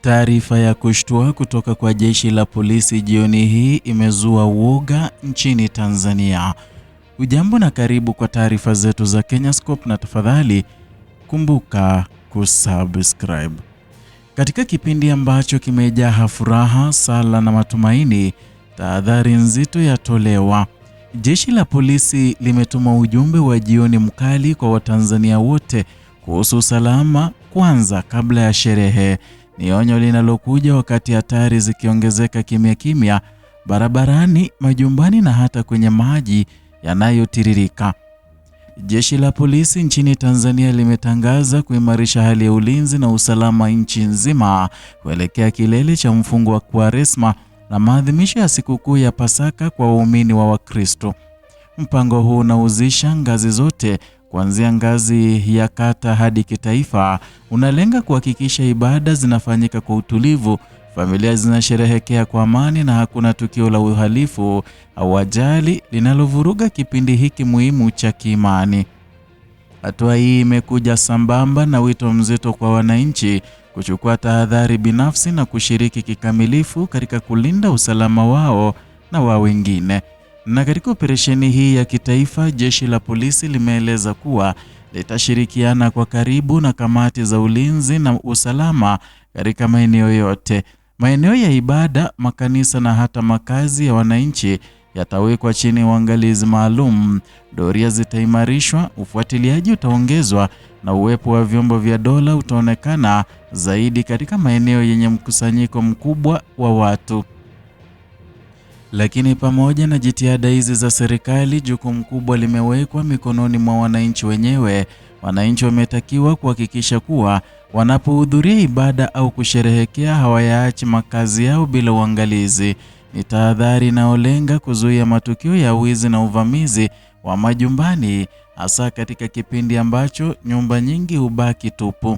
Taarifa ya kushtua kutoka kwa jeshi la polisi jioni hii imezua uoga nchini Tanzania. Ujambo na karibu kwa taarifa zetu za Kenyascope, na tafadhali kumbuka kusubscribe. Katika kipindi ambacho kimejaa furaha, sala na matumaini, tahadhari nzito yatolewa. Jeshi la polisi limetuma ujumbe wa jioni mkali kwa Watanzania wote kuhusu usalama kwanza kabla ya sherehe. Ni onyo linalokuja wakati hatari zikiongezeka kimya kimya barabarani, majumbani na hata kwenye maji yanayotiririka. Jeshi la polisi nchini Tanzania limetangaza kuimarisha hali ya ulinzi na usalama nchi nzima kuelekea kilele cha mfungo wa Kwaresma na maadhimisho ya sikukuu ya Pasaka kwa waumini wa Wakristo. Mpango huu unahusisha ngazi zote kuanzia ngazi ya kata hadi kitaifa. Unalenga kuhakikisha ibada zinafanyika kwa utulivu, familia zinasherehekea kwa amani na hakuna tukio la uhalifu au ajali linalovuruga kipindi hiki muhimu cha kiimani. Hatua hii imekuja sambamba na wito mzito kwa wananchi kuchukua tahadhari binafsi na kushiriki kikamilifu katika kulinda usalama wao na wa wengine. Na katika operesheni hii ya kitaifa, jeshi la polisi limeeleza kuwa litashirikiana kwa karibu na kamati za ulinzi na usalama katika maeneo yote. Maeneo ya ibada, makanisa na hata makazi ya wananchi yatawekwa chini ya uangalizi maalum. Doria zitaimarishwa, ufuatiliaji utaongezwa na uwepo wa vyombo vya dola utaonekana zaidi katika maeneo yenye mkusanyiko mkubwa wa watu. Lakini pamoja na jitihada hizi za serikali, jukumu kubwa limewekwa mikononi mwa wananchi wenyewe. Wananchi wametakiwa kuhakikisha kuwa wanapohudhuria ibada au kusherehekea hawayaachi makazi yao bila uangalizi. Ni tahadhari inayolenga kuzuia matukio ya wizi na uvamizi wa majumbani, hasa katika kipindi ambacho nyumba nyingi hubaki tupu.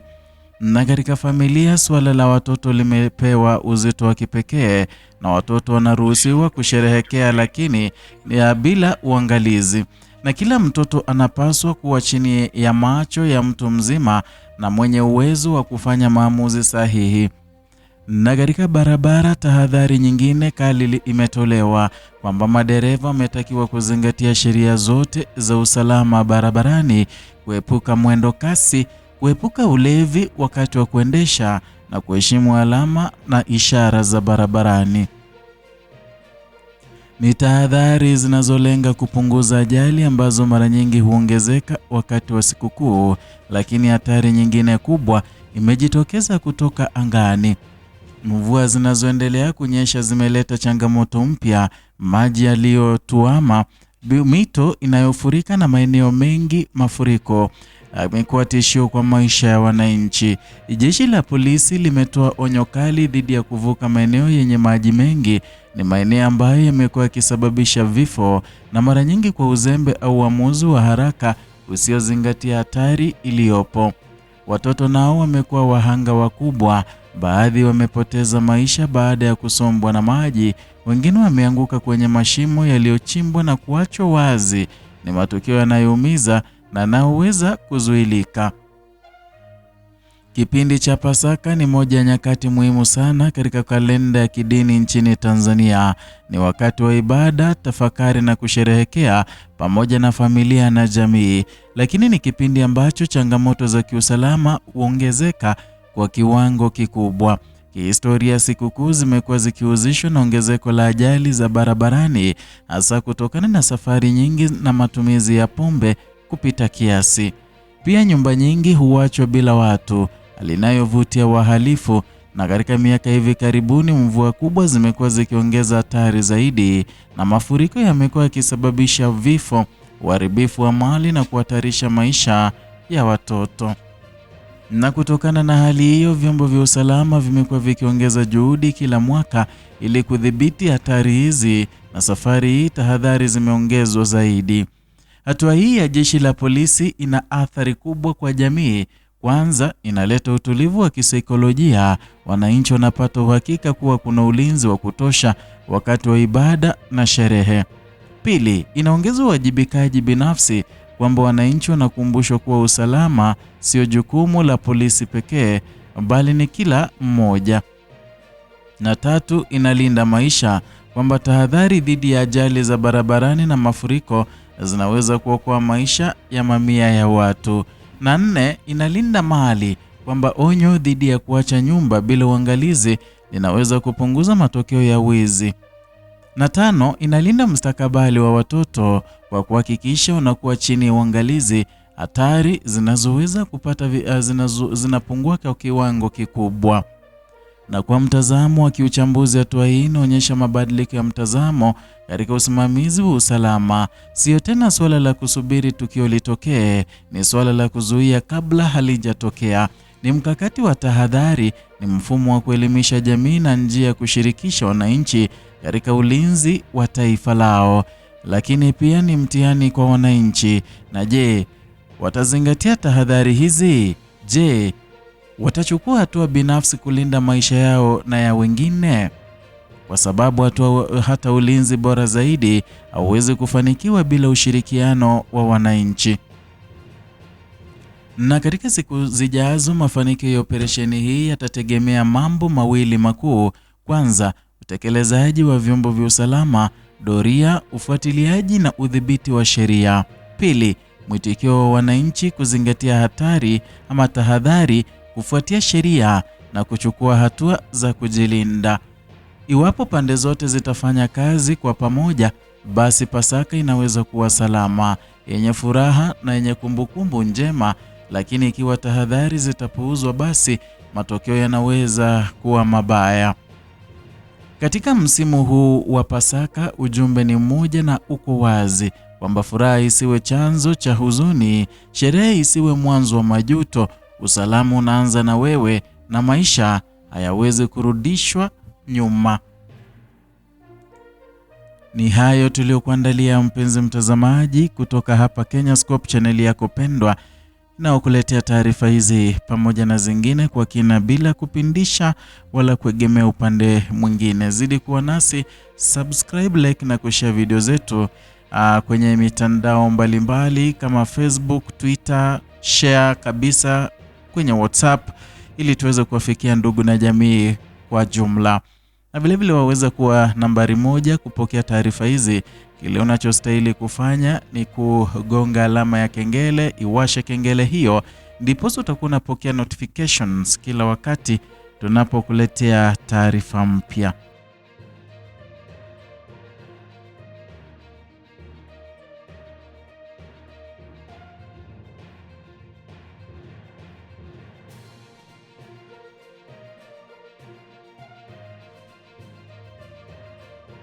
Na katika familia, suala la watoto limepewa uzito wa kipekee, na watoto wanaruhusiwa kusherehekea lakini bila uangalizi. Na kila mtoto anapaswa kuwa chini ya macho ya mtu mzima na mwenye uwezo wa kufanya maamuzi sahihi. Na katika barabara, tahadhari nyingine kali imetolewa kwamba madereva wametakiwa kuzingatia sheria zote za usalama barabarani, kuepuka mwendo kasi, kuepuka ulevi wakati wa kuendesha na kuheshimu alama na ishara za barabarani. Ni tahadhari zinazolenga kupunguza ajali ambazo mara nyingi huongezeka wakati wa sikukuu, lakini hatari nyingine kubwa imejitokeza kutoka angani. Mvua zinazoendelea kunyesha zimeleta changamoto mpya. Maji yaliyotuama, mito inayofurika na maeneo mengi mafuriko imekuwa tishio kwa maisha ya wananchi. Jeshi la polisi limetoa onyo kali dhidi ya kuvuka maeneo yenye maji mengi. Ni maeneo ambayo yamekuwa yakisababisha vifo, na mara nyingi kwa uzembe au uamuzi wa haraka usiozingatia hatari iliyopo. Watoto nao wamekuwa wahanga wakubwa. Baadhi wamepoteza maisha baada ya kusombwa na maji, wengine wameanguka kwenye mashimo yaliyochimbwa na kuachwa wazi. Ni matukio yanayoumiza na yanayoweza kuzuilika. Kipindi cha Pasaka ni moja ya nyakati muhimu sana katika kalenda ya kidini nchini Tanzania. Ni wakati wa ibada, tafakari na kusherehekea pamoja na familia na jamii. Lakini ni kipindi ambacho changamoto za kiusalama huongezeka kwa kiwango kikubwa. Kihistoria, sikukuu zimekuwa zikihusishwa na ongezeko la ajali za barabarani, hasa kutokana na safari nyingi na matumizi ya pombe kupita kiasi. Pia nyumba nyingi huachwa bila watu, hali inayovutia wahalifu. Na katika miaka hivi karibuni, mvua kubwa zimekuwa zikiongeza hatari zaidi, na mafuriko yamekuwa yakisababisha vifo, uharibifu wa mali na kuhatarisha maisha ya watoto. Na kutokana na hali hiyo, vyombo vya usalama vimekuwa vikiongeza juhudi kila mwaka ili kudhibiti hatari hizi, na safari hii tahadhari zimeongezwa zaidi. Hatua hii ya jeshi la polisi ina athari kubwa kwa jamii. Kwanza, inaleta utulivu wa kisaikolojia. Wananchi wanapata uhakika kuwa kuna ulinzi wa kutosha wakati wa ibada na sherehe. Pili, inaongeza uwajibikaji binafsi, kwamba wananchi wanakumbushwa kuwa usalama sio jukumu la polisi pekee, bali ni kila mmoja. Na 3, inalinda maisha, kwamba tahadhari dhidi ya ajali za barabarani na mafuriko zinaweza kuokoa maisha ya mamia ya watu. Na 4, inalinda mali, kwamba onyo dhidi ya kuacha nyumba bila uangalizi linaweza kupunguza matokeo ya wizi. Na 5, inalinda mustakabali wa watoto kwa kuhakikisha unakuwa chini ya uangalizi. Hatari zinazoweza kupata zinapungua kwa kiwango kikubwa. Na kwa mtazamo wa kiuchambuzi, hatua hii inaonyesha mabadiliko ya mtazamo katika usimamizi wa usalama. Sio tena suala la kusubiri tukio litokee, ni suala la kuzuia kabla halijatokea. Ni mkakati wa tahadhari, ni mfumo wa kuelimisha jamii na njia ya kushirikisha wananchi katika ulinzi wa taifa lao. Lakini pia ni mtihani kwa wananchi. Na je, watazingatia tahadhari hizi? Je, watachukua hatua binafsi kulinda maisha yao na ya wengine? Kwa sababu hata ulinzi bora zaidi hauwezi kufanikiwa bila ushirikiano wa wananchi. Na katika siku zijazo, mafanikio ya operesheni hii yatategemea mambo mawili makuu. Kwanza, utekelezaji wa vyombo vya usalama, doria, ufuatiliaji na udhibiti wa sheria. Pili, mwitikio wa wananchi kuzingatia hatari ama tahadhari, kufuatia sheria na kuchukua hatua za kujilinda. Iwapo pande zote zitafanya kazi kwa pamoja, basi Pasaka inaweza kuwa salama, yenye furaha na yenye kumbukumbu njema. Lakini ikiwa tahadhari zitapuuzwa, basi matokeo yanaweza kuwa mabaya. Katika msimu huu wa Pasaka, ujumbe ni mmoja na uko wazi, kwamba furaha isiwe chanzo cha huzuni, sherehe isiwe mwanzo wa majuto. Usalama unaanza na wewe na maisha hayawezi kurudishwa nyuma. Ni hayo tuliokuandalia, mpenzi mtazamaji, kutoka hapa Kenyascope, chaneli yako pendwa, na kukuletea taarifa hizi pamoja na zingine kwa kina, bila kupindisha wala kuegemea upande mwingine. Zidi kuwa nasi, subscribe, like na kushare video zetu kwenye mitandao mbalimbali kama Facebook, Twitter, share kabisa kwenye WhatsApp ili tuweze kuwafikia ndugu na jamii kwa jumla. Na vilevile waweza kuwa nambari 1 kupokea taarifa hizi. Kile unachostahili kufanya ni kugonga alama ya kengele, iwashe kengele hiyo, ndipo utakuwa unapokea notifications kila wakati tunapokuletea taarifa mpya.